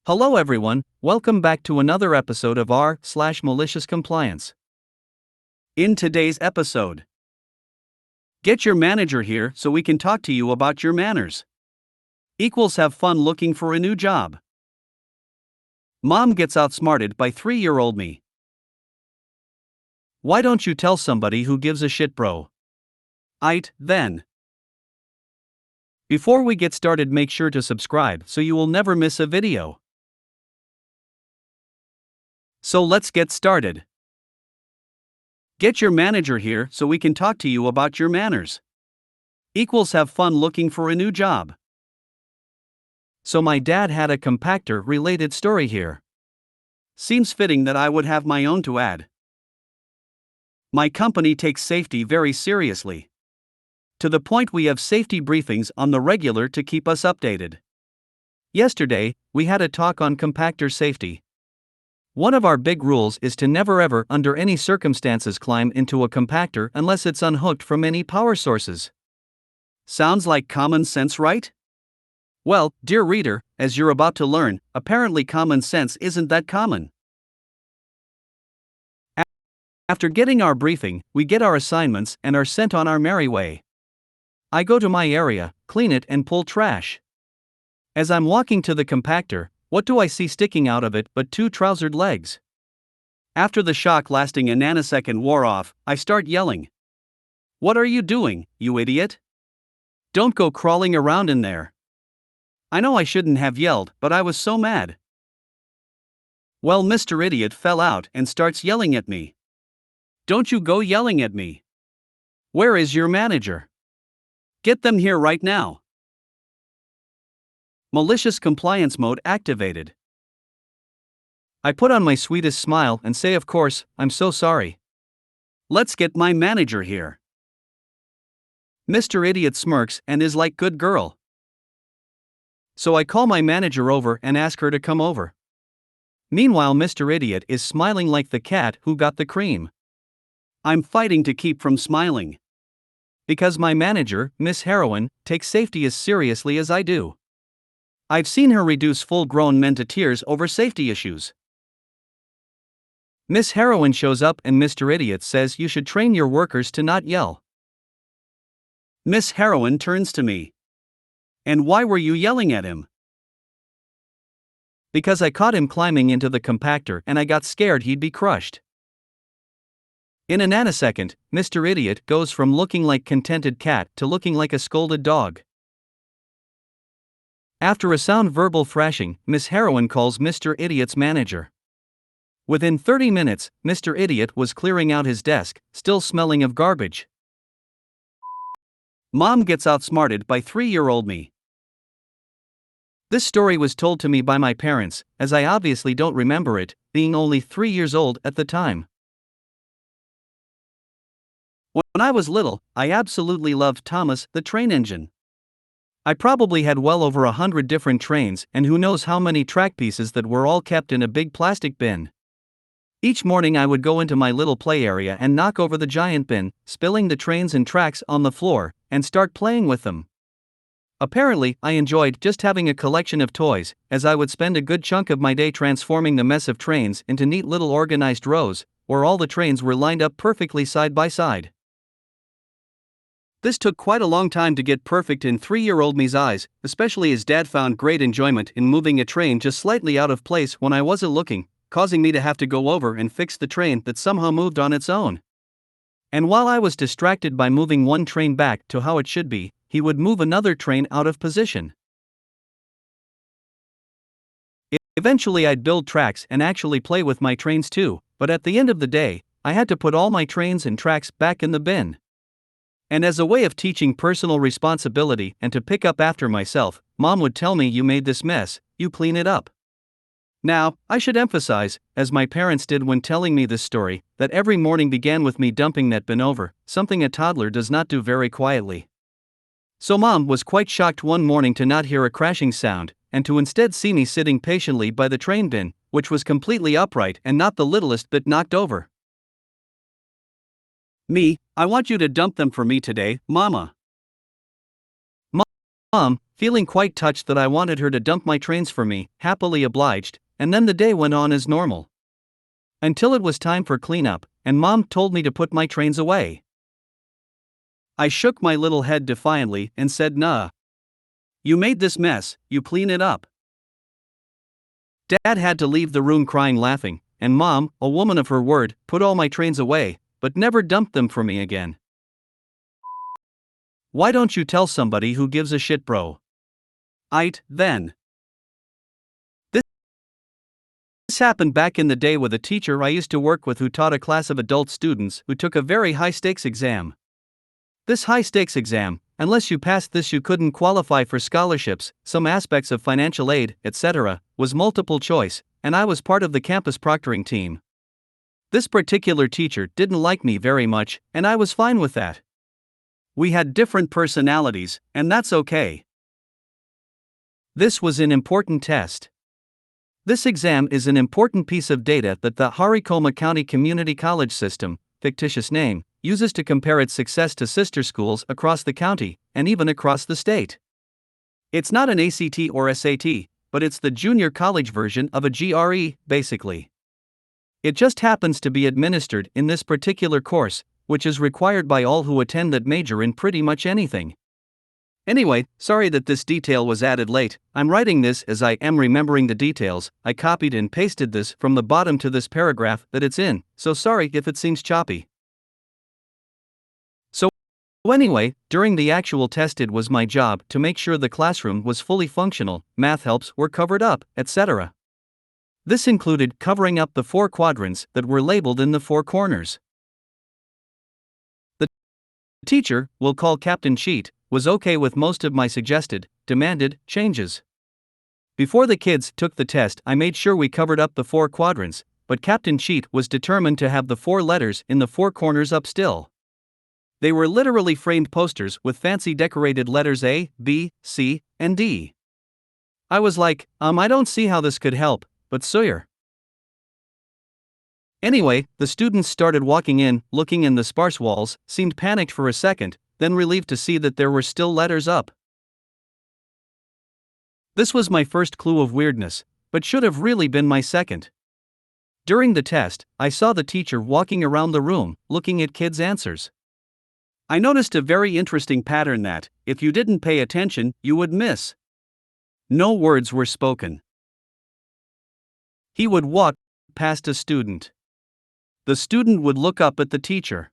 Hello everyone, welcome back to another episode of r/MaliciousCompliance. In today's episode, get your manager here so we can talk to you about your manners. Equals have fun looking for a new job. Mom gets outsmarted by 3-year-old me. Why don't you tell somebody who gives a shit, bro? Aight, then. Before we get started, make sure to subscribe so you will never miss a video. So let's get started. Get your manager here so we can talk to you about your manners. Equals have fun looking for a new job. So my dad had a compactor related story here. Seems fitting that I would have my own to add. My company takes safety very seriously. To the point we have safety briefings on the regular to keep us updated. Yesterday, we had a talk on compactor safety. One of our big rules is to never ever under any circumstances climb into a compactor unless it's unhooked from any power sources. Sounds like common sense, right? Well, dear reader, as you're about to learn, apparently common sense isn't that common. After getting our briefing, we get our assignments and are sent on our merry way. I go to my area, clean it and pull trash. As I'm walking to the compactor, what do I see sticking out of it but 2 trousered legs? After the shock lasting a nanosecond wore off, I start yelling. What are you doing, you idiot? Don't go crawling around in there. I know I shouldn't have yelled, but I was so mad. Well, Mr. Idiot fell out and starts yelling at me. Don't you go yelling at me. Where is your manager? Get them here right now. Malicious compliance mode activated. I put on my sweetest smile and say, of course, I'm so sorry. Let's get my manager here. Mr. Idiot smirks and is like, good girl. So I call my manager over and ask her to come over. Meanwhile, Mr. Idiot is smiling like the cat who got the cream. I'm fighting to keep from smiling. Because my manager, Miss Heroine, takes safety as seriously as I do. I've seen her reduce full-grown men to tears over safety issues. Miss Heroine shows up and Mr. Idiot says you should train your workers to not yell. Miss Heroine turns to me. And why were you yelling at him? Because I caught him climbing into the compactor and I got scared he'd be crushed. In a nanosecond, Mr. Idiot goes from looking like contented cat to looking like a scolded dog. After a sound verbal thrashing, Miss Heroine calls Mr. Idiot's manager. Within 30 minutes, Mr. Idiot was clearing out his desk, still smelling of garbage. Mom gets outsmarted by 3-year-old me. This story was told to me by my parents, as I obviously don't remember it, being only 3 years old at the time. When I was little, I absolutely loved Thomas the Train Engine. I probably had well over 100 different trains and who knows how many track pieces that were all kept in a big plastic bin. Each morning I would go into my little play area and knock over the giant bin, spilling the trains and tracks on the floor, and start playing with them. Apparently, I enjoyed just having a collection of toys, as I would spend a good chunk of my day transforming the mess of trains into neat little organized rows, where all the trains were lined up perfectly side by side. This took quite a long time to get perfect in 3-year-old me's eyes, especially as Dad found great enjoyment in moving a train just slightly out of place when I wasn't looking, causing me to have to go over and fix the train that somehow moved on its own. And while I was distracted by moving one train back to how it should be, he would move another train out of position. Eventually I'd build tracks and actually play with my trains too, but at the end of the day, I had to put all my trains and tracks back in the bin. And as a way of teaching personal responsibility and to pick up after myself, Mom would tell me, you made this mess, you clean it up. Now, I should emphasize, as my parents did when telling me this story, that every morning began with me dumping that bin over, something a toddler does not do very quietly. So Mom was quite shocked one morning to not hear a crashing sound, and to instead see me sitting patiently by the train bin, which was completely upright and not the littlest bit knocked over. Me, I want you to dump them for me today, Mama. Mom, feeling quite touched that I wanted her to dump my trains for me, happily obliged, and then the day went on as normal. Until it was time for cleanup, and Mom told me to put my trains away. I shook my little head defiantly and said, "Nah. You made this mess, you clean it up." Dad had to leave the room crying laughing, and Mom, a woman of her word, put all my trains away, but never dumped them for me again. Why don't you tell somebody who gives a shit, bro? Then. This happened back in the day with a teacher I used to work with who taught a class of adult students who took a very high-stakes exam. This high-stakes exam, unless you passed this you couldn't qualify for scholarships, some aspects of financial aid, etc., was multiple choice, and I was part of the campus proctoring team. This particular teacher didn't like me very much, and I was fine with that. We had different personalities, and that's okay. This was an important test. This exam is an important piece of data that the Haricoma County Community College System, fictitious name, uses to compare its success to sister schools across the county, and even across the state. It's not an ACT or SAT, but it's the junior college version of a GRE, basically. It just happens to be administered in this particular course, which is required by all who attend that major in pretty much anything. Anyway, sorry that this detail was added late. I'm writing this as I am remembering the details. I copied and pasted this from the bottom to this paragraph that it's in, so sorry if it seems choppy. So anyway, during the actual test it was my job to make sure the classroom was fully functional, math helps were covered up, etc. This included covering up the 4 quadrants that were labeled in the 4 corners. The teacher, we'll call Captain Cheat, was okay with most of my suggested, demanded, changes. Before the kids took the test I made sure we covered up the 4 quadrants, but Captain Cheat was determined to have the 4 letters in the 4 corners up still. They were literally framed posters with fancy decorated letters A, B, C, and D. I was like, I don't see how this could help, but Sawyer. Anyway, the students started walking in, looking in the sparse walls, seemed panicked for a second, then relieved to see that there were still letters up. This was my first clue of weirdness, but should have really been my second. During the test, I saw the teacher walking around the room, looking at kids' answers. I noticed a very interesting pattern that, if you didn't pay attention, you would miss. No words were spoken. He would walk past a student. The student would look up at the teacher.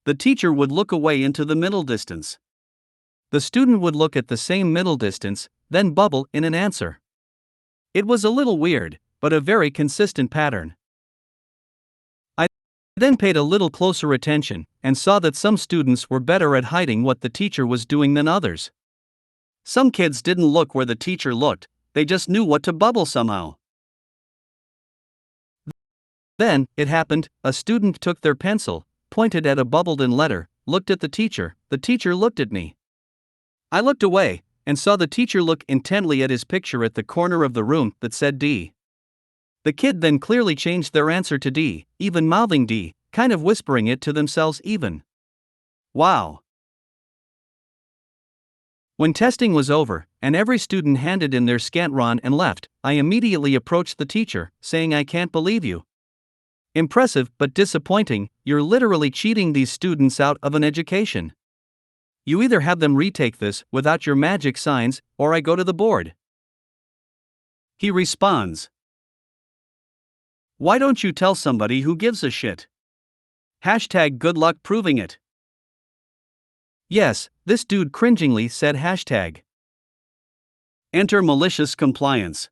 The teacher would look away into the middle distance. The student would look at the same middle distance, then bubble in an answer. It was a little weird, but a very consistent pattern. I then paid a little closer attention, and saw that some students were better at hiding what the teacher was doing than others. Some kids didn't look where the teacher looked, they just knew what to bubble somehow. Then, it happened, a student took their pencil, pointed at a bubbled-in letter, looked at the teacher looked at me. I looked away, and saw the teacher look intently at his picture at the corner of the room that said D. The kid then clearly changed their answer to D, even mouthing D, kind of whispering it to themselves even. Wow. When testing was over, and every student handed in their scantron and left, I immediately approached the teacher, saying, "I can't believe you. Impressive but disappointing, you're literally cheating these students out of an education. You either have them retake this without your magic signs, or I go to the board." He responds, "Why don't you tell somebody who gives a shit? Hashtag good luck proving it." Yes, this dude cringingly said hashtag. Enter malicious compliance.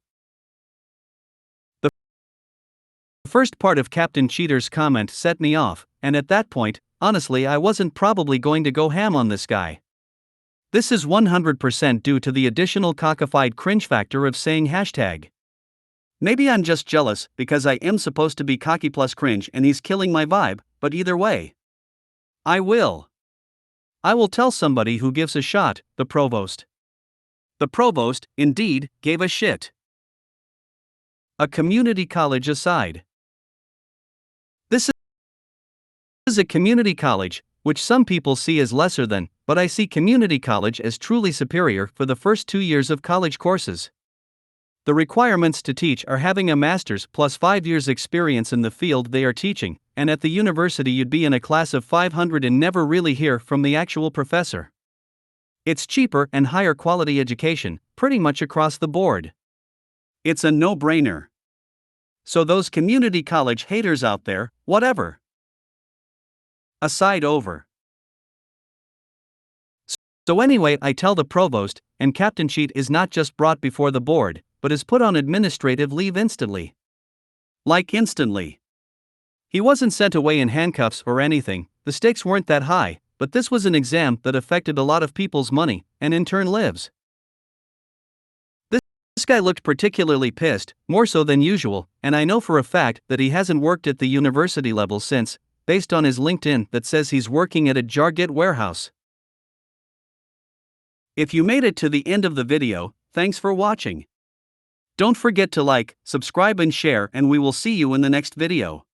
The first part of Captain Cheater's comment set me off, and at that point, honestly I wasn't probably going to go ham on this guy. This is 100% due to the additional cockfied cringe factor of saying hashtag. Maybe I'm just jealous because I am supposed to be cocky plus cringe and he's killing my vibe, but either way. I will tell somebody who gives a shot, the provost. The provost, indeed, gave a shit. A community college aside. This is a community college, which some people see as lesser than, but I see community college as truly superior for the first 2 years of college courses. The requirements to teach are having a master's plus 5 years experience in the field they are teaching, and at the university you'd be in a class of 500 and never really hear from the actual professor. It's cheaper and higher quality education, pretty much across the board. It's a no-brainer. So those community college haters out there, whatever. Aside over. So anyway, I tell the provost, and Captain Cheat is not just brought before the board, but is put on administrative leave instantly. Like instantly. He wasn't sent away in handcuffs or anything, the stakes weren't that high, but this was an exam that affected a lot of people's money, and in turn lives. This guy looked particularly pissed, more so than usual, and I know for a fact that he hasn't worked at the university level since, based on his LinkedIn that says he's working at a Jarget warehouse. If you made it to the end of the video, thanks for watching. Don't forget to like, subscribe and share, and we will see you in the next video.